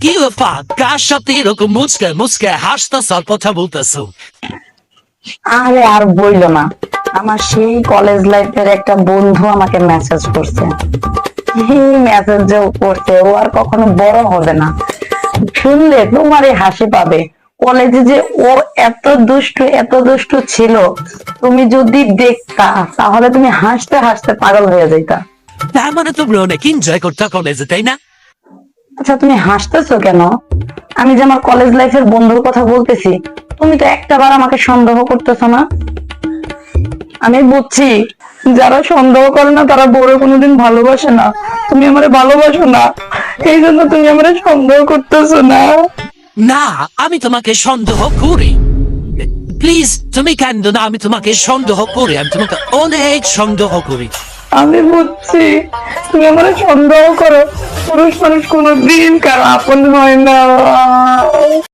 কি ব্যাপার? কার সাথে এরকম মুচকে মুচকে হাসতেছ আর কথা বলতেছো? আরে আর বইলো না, আমার সেই কলেজ লাইফের একটা বন্ধু আমাকে মেসেজ করছে। এই মেসেজ যে ও করছে, ও আর কখনো বড় হবে না। শুনলে তোমারই হাসি পাবে। কলেজে যে ও এত দুষ্টু ছিল, তুমি যদি দেখতা তাহলে তুমি হাসতে হাসতে পাগল হয়ে যাইতা। তার মানে তোমরা অনেক এনজয় করতে কলেজে, তাই না? আচ্ছা, তুমি হাসতেছো কেন? আমি যে আমার কলেজ লাইফের বন্ধুর কথা বলতেছি, তুমি তো একটাবার আমাকে সন্দেহ করতেছো না। আমি বুঝছি, যারা সন্দেহ করে না তারা বড় কোনোদিন ভালোবাসে না। তুমি আমারে ভালোবাসো না, এই জন্য তুমি আমারে সন্দেহ করতেছো না। না, আমি তোমাকে সন্দেহ করি। প্লিজ তুমি কান্দো না, আমি তোমাকে সন্দেহ করি, আমি তোমাকে অনেক সন্দেহ করি। আমি বুঝছি তুমি আমারে সন্দেহ করো। পুরুষ মানুষ কোনোদিন কারো আপন হয় না।